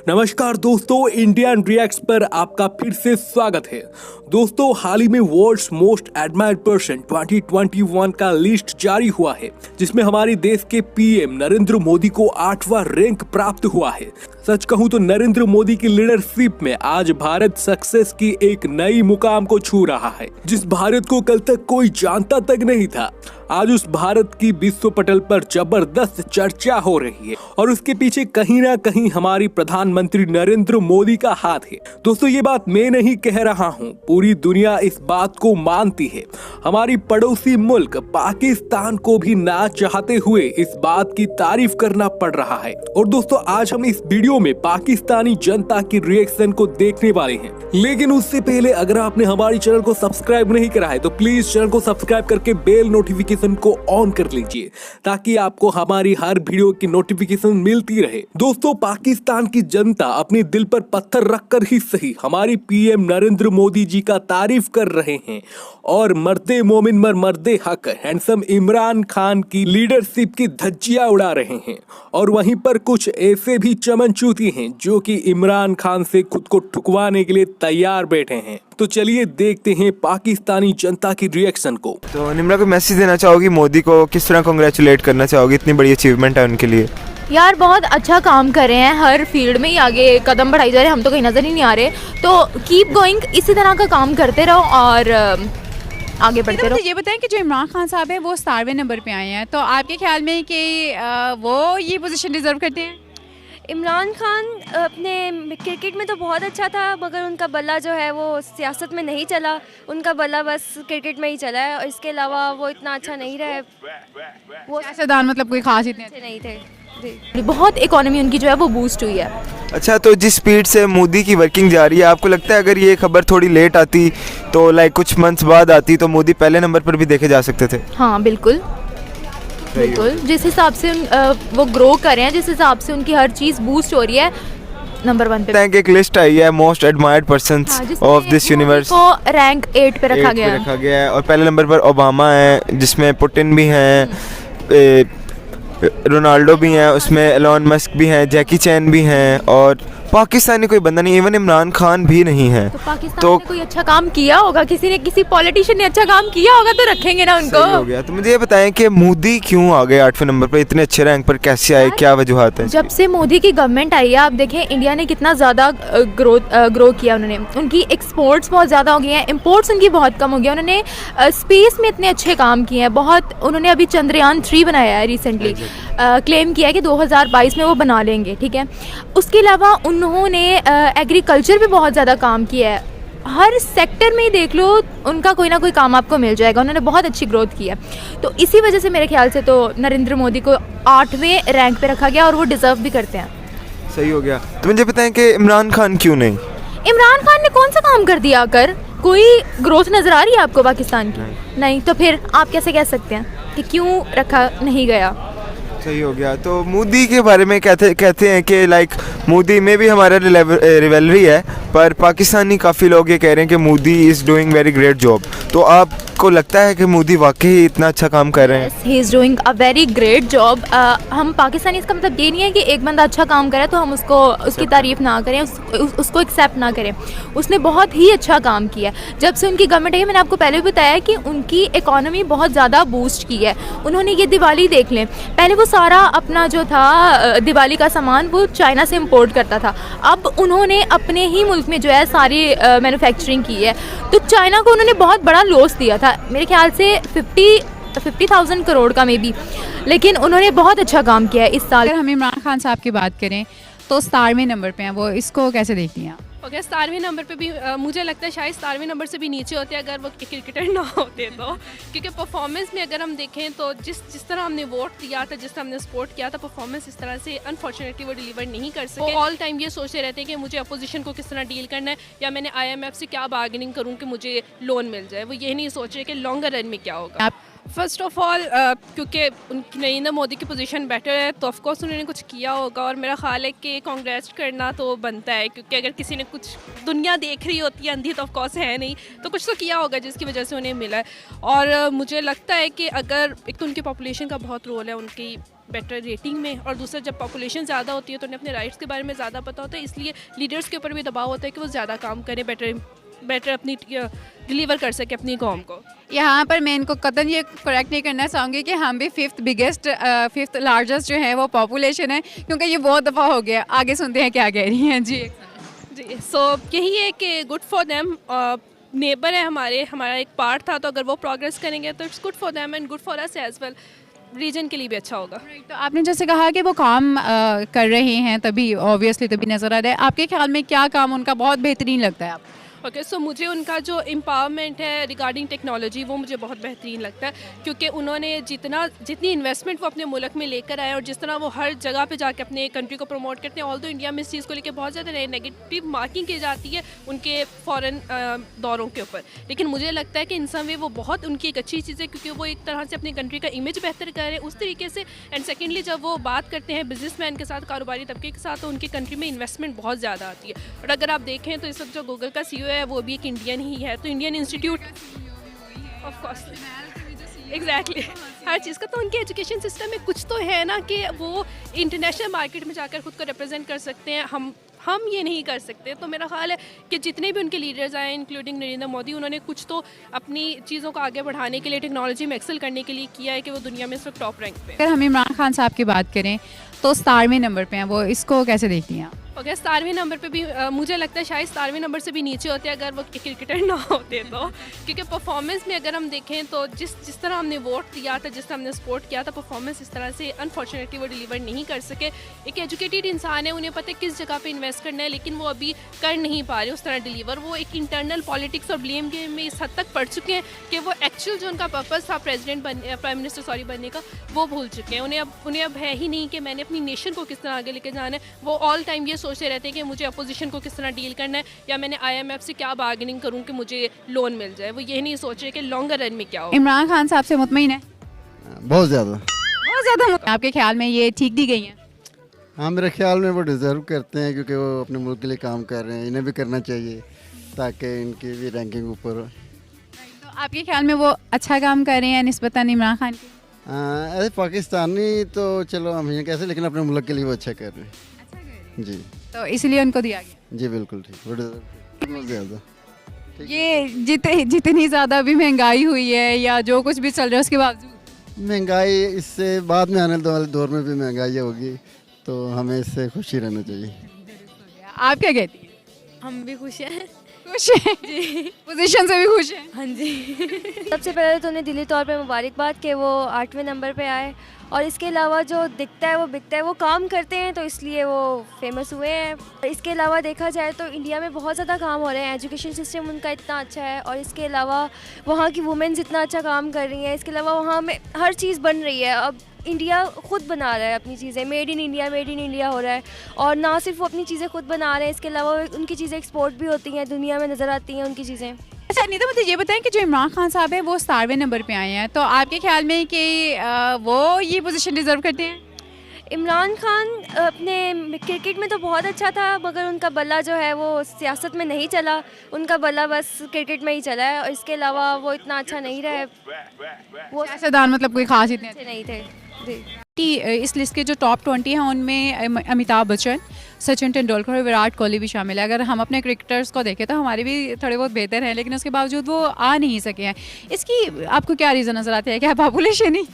नमस्कार दोस्तों, Indian reacts पर आपका फिर से स्वागत है। दोस्तों, हाल ही में वर्ल्ड्स मोस्ट एडमायर्ड पर्सन 2021 का लिस्ट जारी हुआ है, जिसमें हमारे देश के पीएम नरेंद्र मोदी को 8वां रैंक प्राप्त हुआ है। सच कहूं तो नरेंद्र मोदी की लीडरशिप में आज भारत सक्सेस की एक नई मुकाम को छू रहा है, जिस भारत को कल तक कोई जानता तक नहीं था। आज उस भारत की विश्व पटल पर जबरदस्त चर्चा हो रही है और उसके पीछे कहीं ना कहीं हमारी प्रधानमंत्री नरेंद्र मोदी का हाथ है। दोस्तों, ये बात मैं नहीं कह रहा हूँ, पूरी दुनिया इस बात को मानती है। हमारी पड़ोसी मुल्क पाकिस्तान को भी ना चाहते हुए इस बात की तारीफ करना पड़ रहा है। और दोस्तों, आज हम इस वीडियो में पाकिस्तानी जनता की रिएक्शन को देखने वाले हैं। लेकिन उससे पहले अगर आपने हमारे चैनल को सब्सक्राइब नहीं करा है तो प्लीज चैनल को सब्सक्राइब करके बेल नोटिफिकेशन को ऑन कर लीजिए, ताकि आपको हमारी हर वीडियो की नोटिफिकेशन मिलती रहे। दोस्तों, पाकिस्तान की जनता अपने दिल पर पत्थर रखकर ही सही हमारी पीएम नरेंद्र मोदी जी का तारीफ कर रहे हैं और मर्दे मोमिन मर मर्दे हक हैंडसम इमरान खान की लीडरशिप की धज्जियां उड़ा रहे हैं। और वहीं पर कुछ ऐसे भी चमनचूती हैं जो कि इमरान खान से खुद को ठुकवाने के लिए तैयार बैठे हैं। तो चलिए देखते हैं पाकिस्तानी जनता की रिएक्शन को। तो निम्रा को मैसेज देना चाहोगी मोदी को, किस तरह कांग्रेचुलेट करना चाहोगी? इतनी बड़ी अचीवमेंट है उनके लिए। यार बहुत अच्छा काम कर रहे हैं, हर फील्ड में ही आगे कदम बढ़ाई जा रहे हैं, हम तो कहीं नज़र ही नहीं आ रहे। तो कीप गोइंग, इसी तरह का काम करते रहो और आगे बढ़ते रहो। ये बताएं कि जो इमरान खान साहब हैं वो 17वें नंबर पे आए हैं, तो आपके ख्याल में कि वो ये पोजीशन डिजर्व करते हैं? इमरान खान अपने क्रिकेट में तो बहुत अच्छा था, मगर उनका बल्ला जो है वो सियासत में नहीं चला, उनका बल्ला बस क्रिकेट में ही चला है और इसके अलावा वो इतना अच्छा नहीं रहे। वो सियासतदान मतलब कोई खास इतने अच्छे नहीं थे जी। बहुत इकोनॉमी उनकी जो है वो बूस्ट हुई है। अच्छा, तो जिस स्पीड से मोदी की वर्किंग जा रही है, आपको लगता है अगर ये खबर थोड़ी लेट आती तो लाइक कुछ मंथ्स बाद आती तो मोदी पहले नंबर पर भी देखे जा सकते थे? हाँ बिल्कुल बिल्कुल, जिस हिसाब से वो ग्रो कर रहे हैं, जिस हिसाब से उनकी हर चीज़ बूस्ट हो रही है, नंबर 1 पे। एक लिस्ट आई है most admired persons of this universe को रैंक 8 पे रखा गया है और पहले नंबर पर ओबामा है, जिसमें पुतिन भी हैं, रोनाल्डो भी हैं, उसमें एलोन मस्क भी हैं, जैकी चैन भी हैं और पाकिस्तानी कोई बंदा नहीं, इवन इमरान खान भी नहीं है। तो पाकिस्तान ने कोई अच्छा काम किया होगा, किसी पॉलिटिशियन ने अच्छा काम किया होगा तो रखेंगे ना उनको। हो गया। तो मुझे ये बताएं कि मोदी क्यों आ गए 8वें नंबर पर, इतने अच्छे रैंक पर कैसे आए, क्या वजूहत है? जब से मोदी की गवर्नमेंट आई है, आप देखें इंडिया ने कितना ज़्यादा ग्रो किया। उन्होंने उनकी एक्सपोर्ट्स बहुत ज़्यादा हो गई हैं, इम्पोर्ट्स उनकी बहुत कम हो गया। उन्होंने स्पेस में इतने अच्छे काम किए हैं बहुत। उन्होंने अभी चंद्रयान 3 बनाया है रिसेंटली, क्लेम किया है कि 2022 में वो बना लेंगे, ठीक है। उसके अलावा उन्होंने एग्रीकल्चर पे बहुत ज़्यादा काम किया है। हर सेक्टर में ही देख लो, उनका कोई ना कोई काम आपको मिल जाएगा। उन्होंने बहुत अच्छी ग्रोथ की है, तो इसी वजह से मेरे ख्याल से तो नरेंद्र मोदी को 8वें रैंक पे रखा गया और वो डिज़र्व भी करते हैं। सही हो गया। तो मुझे बताएं कि इमरान खान क्यों नहीं? इमरान खान ने कौन सा काम कर दिया आकर? कोई ग्रोथ नज़र आ रही है आपको पाकिस्तान की? नहीं। तो फिर आप कैसे कह सकते हैं कि क्यों रखा नहीं गया? सही हो गया। तो मोदी के बारे में कहते हैं कि लाइक मोदी में भी हमारा रिवेलरी है, पर पाकिस्तानी काफ़ी लोग ये कह रहे हैं कि Modi is doing very great job. तो आपको लगता है कि मोदी वाकई इतना अच्छा काम कर रहे हैं? He is doing a very great job. हम पाकिस्तानी, इसका मतलब ये नहीं है कि एक बंदा अच्छा काम करे तो हम उसकी तारीफ़ ना करें, उसको एक्सेप्ट ना करें। उसने बहुत ही अच्छा काम किया। जब से उनकी गवर्नमेंट आई है, मैंने आपको पहले भी बताया कि उनकी इकॉनमी बहुत ज़्यादा बूस्ट की है। उन्होंने ये दिवाली देख लें, पहले वो सारा अपना जो था दिवाली का सामान वो चाइना से इम्पोर्ट करता था, अब उन्होंने अपने ही मुल्क में जो है सारी मैन्युफैक्चरिंग की है। तो चाइना को उन्होंने बहुत बड़ा लॉस दिया था, मेरे ख्याल से 50,000 करोड़ का मे बी, लेकिन उन्होंने बहुत अच्छा काम किया है इस साल। अगर हम इमरान खान साहब की बात करें तो 17वें नंबर पे हैं वो, इसको कैसे देखती हैं आप? ओके, 17वें नंबर पे भी मुझे लगता है शायद 17वें नंबर से भी नीचे होते अगर वो क्रिकेटर ना होते तो, क्योंकि परफॉर्मेंस में अगर हम देखें तो जिस तरह हमने वोट दिया था, जिस तरह हमने सपोर्ट किया था, परफॉर्मेंस इस तरह से अनफॉर्चुनेटली वो डिलीवर नहीं कर सके। ऑल टाइम ये सोचते रहते हैं कि मुझे अपोजिशन को किस तरह डील करना है, या मैंने IMF से क्या बार्गेनिंग करूँ कि मुझे लोन मिल जाए। वो ये नहीं सोच रहे कि लॉन्गर रन में क्या होगा। फर्स्ट ऑफ ऑल क्योंकि उनकी नरेंद्र मोदी की पोजीशन बेटर है तो ऑफकोर्स उन्होंने कुछ किया होगा, और मेरा ख्याल है कि कांग्रेस करना तो बनता है, क्योंकि अगर किसी ने कुछ दुनिया देख रही होती है अंधी तो ऑफकोर्स है नहीं, तो कुछ तो किया होगा जिसकी वजह से उन्हें मिला है। और मुझे लगता है कि अगर एक तो उनकी पॉपुलेशन का बहुत रोल है उनकी बेटर रेटिंग में, और दूसरा जब पॉपुलेशन ज़्यादा होती है तो उन्हें अपने राइट्स के बारे में ज़्यादा पता होता है, इसलिए लीडर्स के ऊपर भी दबाव होता है कि वो ज़्यादा काम करें, बेटर अपनी डिलीवर कर सके अपनी कौम को। यहाँ पर मैं इनको कतन ये करेक्ट नहीं करना चाहूँगी कि हम भी फिफ्थ लार्जेस्ट जो है वो पॉपुलेशन है, क्योंकि ये बहुत दफ़ा हो गया। आगे सुनते हैं क्या कह रही हैं जी। जी सो यही है कि गुड फॉर देम, नेबर है हमारा एक पार्ट था, तो अगर वो प्रोग्रेस करेंगे तो it's good for them and good for us as well, reason के लिए भी अच्छा होगा। तो आपने जैसे कहा कि वो काम कर रहे हैं, तभी ऑब्वियसली तभी नज़र आ रहा है। आपके ख्याल में क्या काम उनका बहुत बेहतरीन लगता है आपको? ओके सो मुझे उनका जो एम्पावरमेंट है रिगार्डिंग टेक्नोलॉजी वो मुझे बहुत बेहतरीन लगता है, क्योंकि उन्होंने जितनी इन्वेस्टमेंट वो अपने मुल्क में लेकर आए और जिस तरह वो हर जगह पे जाके अपने कंट्री को प्रमोट करते हैं, ऑल दो इंडिया में इस चीज़ को लेकर बहुत ज़्यादा नेगेटिव मार्किंग की जाती है उनके फॉरेन दौरों के ऊपर, लेकिन मुझे लगता है कि इन सब वे वो बहुत उनकी एक अच्छी चीज़ है, क्योंकि वो एक तरह से अपनी कंट्री का इमेज बेहतर कर रहे हैं उस तरीके से। एंड सेकेंडली जब वो बात करते हैं बिजनेसमैन के साथ, कारोबारी तबके के साथ, तो उनकी कंट्री में इन्वेस्टमेंट बहुत ज़्यादा आती है। और अगर आप देखें तो इस वक्त जो गूगल का CEO है वो भी एक इंडियन ही है, तो Indian institute of course exactly हर चीज़ का, तो उनके एजुकेशन सिस्टम में कुछ तो है ना कि वो इंटरनेशनल मार्केट में जाकर खुद को रिप्रेजेंट कर सकते हैं, हम ये नहीं कर सकते। तो मेरा ख्याल है कि जितने भी उनके लीडर्स आए इंक्लूडिंग नरेंद्र मोदी, उन्होंने कुछ तो अपनी चीज़ों को आगे बढ़ाने के लिए, टेक्नोलॉजी में एक्सेल करने के लिए किया है कि वो दुनिया में इस वक्त टॉप रैंक पे। अगर हम इमरान खान साहब की बात करें तो 17वें नंबर पे हैं वो, इसको कैसे देखती हैं आप? ओके 17वें नंबर पे भी मुझे लगता है शायद 17वें नंबर से भी नीचे होते अगर वो क्रिकेटर ना होते तो, क्योंकि परफॉर्मेंस में अगर हम देखें तो जिस तरह हमने वोट दिया था, जिस तरह हमने सपोर्ट किया था, परफॉर्मेंस इस तरह से अनफॉर्चुनेटली वो डिलीवर नहीं कर सके। एक एजुकेटेड इंसान है, उन्हें पता है किस जगह पे इन्वेस्ट करना है, लेकिन वो अभी कर नहीं पा रहे उस तरह डिलीवर। वो एक इंटरनल पॉलिटिक्स और ब्लेम गेम में इस हद तक पड़ चुके हैं कि वो एक्चुअल जो उनका पर्पस था प्राइम मिनिस्टर बनने का वो भूल चुके हैं। उन्हें अब है ही नहीं कि मैंने अपनी नेशन को किस तरह आगे लेके जाना है। वो ऑल टाइम ये सोचते रहते हैं कि मुझे अपोजिशन को किस तरह डील करना है, या मैंने IMF से क्या बार्गेनिंग करूं कि मुझे लोन मिल जाए। वो ये नहीं सोच रहे कि लॉन्गर रन में क्या हो। इमरान खान साहब से मुतमईन है? बहुत ज़्यादा। आपके ख्याल में ये ठीक दी गई हैं? हाँ, मेरे ख्याल में वो डिज़र्व करते हैं, क्योंकि वो अपने मुल्क के लिए काम कर रहे हैं, इन्हें भी करना चाहिए ताकि इनकी भी रैंकिंग ऊपर हो। तो आपके ख्याल में वो अच्छा काम कर रहे हैं निस्बतन इमरान खान के? ऐसे पाकिस्तानी तो चलो हम ये कैसे, लेकिन अपने मुल्क के लिए वो अच्छा कर रहे हैं जी, तो इसलिए उनको दिया गया। जी बिल्कुल ठीक, वो डिज़र्व बहुत ज़्यादा। ये जितनी ज़्यादा अभी महंगाई हुई है या जो कुछ भी चल रहा है उसके बावजूद, महंगाई इससे बाद में आने वाले दौर में भी महंगाई होगी, तो हमें इससे खुशी रहना चाहिए। आप क्या कहती हैं? हम भी खुश हैं। खुश हैं जी, पोजीशन से भी खुश हैं। हाँ जी। सबसे पहले तो उन्हें दिली तौर पे मुबारकबाद कि वो 8वें नंबर पे आए, और इसके अलावा जो दिखता है वो बिकता है, वो काम करते हैं तो इसलिए वो फेमस हुए हैं। इसके अलावा देखा जाए तो इंडिया में बहुत ज़्यादा काम हो रहे हैं, एजुकेशन सिस्टम उनका इतना अच्छा है, और इसके अलावा वहाँ की वुमेन्स इतना अच्छा काम कर रही हैं। इसके अलावा वहाँ में हर चीज़ बन रही है, अब इंडिया खुद बना रहा है अपनी चीज़ें, मेड इन इंडिया हो रहा है। और ना सिर्फ वो अपनी चीज़ें खुद बना रहे हैं, इसके अलावा उनकी चीज़ें एक्सपोर्ट भी होती हैं, दुनिया में नज़र आती हैं उनकी चीज़ें। अच्छा नीता, मुझे ये बताएं कि जो इमरान खान साहब है वो 17वें नंबर पे आए हैं, तो आपके ख्याल में कि वो ये पोजीशन डिज़र्व करते हैं? इमरान खान अपने क्रिकेट में तो बहुत अच्छा था, मगर उनका बल्ला जो है वो सियासत में नहीं चला, उनका बल्ला बस क्रिकेट में ही चला है, और इसके अलावा वो इतना अच्छा नहीं रहे। वो सियासतदान मतलब कोई खास इतने अच्छे नहीं थे जी। इस लिस्ट के जो टॉप 20 हैं उनमें अमिताभ बच्चन, सचिन तेंदुलकर और विराट कोहली भी शामिल है। अगर हम अपने क्रिकेटर्स को देखें तो हमारे भी थोड़े बहुत बेहतर हैं, लेकिन उसके बावजूद वो आ नहीं सके हैं। इसकी आपको क्या रीज़न नज़र आता है? क्या पॉपुलेशन ही?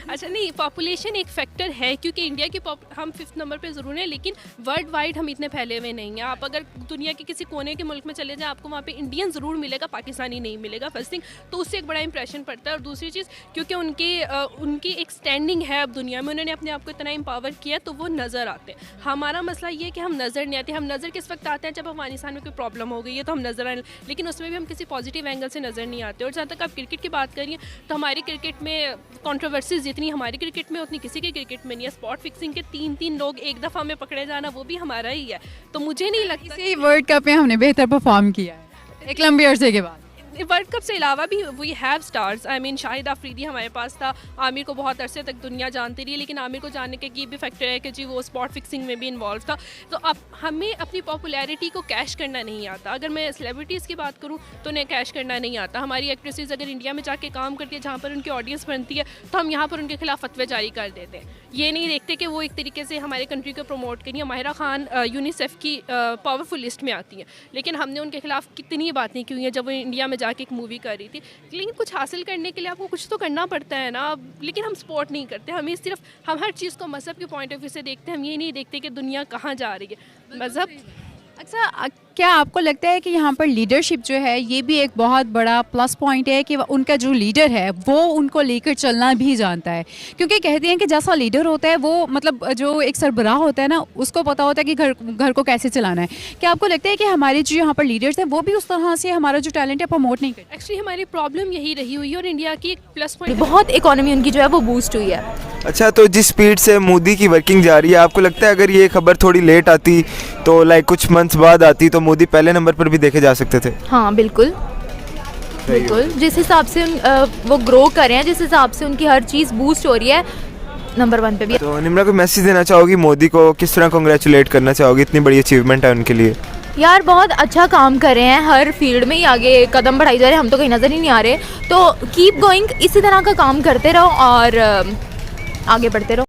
अच्छा नहीं, पॉपुलेशन एक फैक्टर है, क्योंकि इंडिया की हम 5th नंबर पे ज़रूर हैं, लेकिन वर्ल्ड वाइड हम इतने फैले हुए नहीं हैं। आप अगर दुनिया के किसी कोने के मुल्क में चले जाएं, आपको वहाँ पे इंडियन ज़रूर मिलेगा, पाकिस्तानी नहीं मिलेगा, फर्स्ट थिंग। तो उससे एक बड़ा इंप्रेशन पड़ता है। और दूसरी चीज़, क्योंकि उनकी एक स्टैंडिंग है अब दुनिया में, उन्होंने अपने आप को इतना एम्पावर किया, तो वो नज़र आते हैं। हमारा मसला ये है कि हम नज़र नहीं आते। हम नज़र किस वक्त आते हैं? जब अफगानिस्तान में कोई प्रॉब्लम हो गई है तो हम नज़र आए, लेकिन उसमें भी हम किसी पॉजिटिव एंगल से नज़र नहीं आते। और जहाँ तक आप क्रिकेट की बात करिए तो हमारी क्रिकेट में कॉन्ट्रोवर्सीज जितनी हमारी क्रिकेट में उतनी किसी की क्रिकेट में नहीं है। स्पॉट फिक्सिंग के 3 लोग एक दफ़ा में पकड़े जाना, वो भी हमारा ही है। तो मुझे नहीं लगता इसी वर्ल्ड कप में हमने बेहतर परफॉर्म किया है एक लंबे अरसे के बाद। वर्ल्ड कप से अलावा भी we have stars. I mean Shahid Afridi हमारे पास था, आमिर को बहुत अरसे तक दुनिया जानती रही, लेकिन आमिर को जानने के की भी फैक्टर है कि जी वो स्पॉट फिक्सिंग में भी इन्वॉल्व था। तो अब हमें अपनी पॉपुलैरिटी को कैश करना नहीं आता। अगर मैं सेलिब्रिटीज़ की बात करूँ तो उन्हें कैश करना नहीं आता। हमारी एक्ट्रेसेस अगर इंडिया में जाके काम करती है जहाँ पर उनकी ऑडियंस बनती है, तो हम यहाँ पर उनके खिलाफ फतवे जारी कर देते हैं। ये नहीं देखते कि वो एक तरीके से हमारे कंट्री को प्रमोट करिए। माहिरा खान यूनिसेफ की पावरफुल लिस्ट में आती हैं, लेकिन हमने उनके खिलाफ कितनी बातें की हुई हैं जब वो इंडिया में जाके एक मूवी कर रही थी। लेकिन कुछ हासिल करने के लिए आपको कुछ तो करना पड़ता है ना, लेकिन हम सपोर्ट नहीं करते। हमें सिर्फ हम हर चीज़ को मज़हब के पॉइंट ऑफ व्यू से देखते हैं। हम ये नहीं देखते कि दुनिया कहाँ जा रही है। मज़हब अच्छा, क्या आपको लगता है कि यहाँ पर लीडरशिप जो है ये भी एक बहुत बड़ा प्लस पॉइंट है कि उनका जो लीडर है वो उनको लेकर चलना भी जानता है? क्योंकि कहते हैं कि जैसा लीडर होता है वो मतलब जो एक सरबराह होता है ना, उसको पता होता है कि घर को कैसे चलाना है। क्या आपको लगता है कि हमारे जो यहाँ पर लीडर्स हैं वो भी उस तरह से हमारा जो टैलेंट है प्रमोट नहीं करते? एक्चुअली हमारी प्रॉब्लम यही रही हुई है और इंडिया की एक प्लस पॉइंट बहुत इकोनॉमी उनकी जो है वो बूस्ट हुई है। अच्छा, तो जिस स्पीड से मोदी की वर्किंग जा रही है, आपको लगता है अगर ये खबर थोड़ी लेट आती तो लाइक कुछ मंथ्स बाद आती तो मोदी पहले नंबर पर भी देखे जा सकते थे? हाँ बिल्कुल बिल्कुल। जिस हिसाब से वो ग्रो कर रहे हैं, जिस हिसाब से उनकी हर चीज़ बूस्ट हो रही है, नंबर 1 पे भी। तो निम्रा को मैसेज देना चाहोगी मोदी को, किस तरह कांग्रेचुलेट करना चाहोगी? इतनी बड़ी अचीवमेंट है उनके लिए। यार बहुत अच्छा काम कर रहे हैं, हर फील्ड में ही आगे कदम बढ़ाई जा रहे हैं, हम तो कहीं नज़र ही नहीं आ रहे। तो कीप गोइंग, इसी तरह का काम करते रहो और आगे बढ़ते रहो।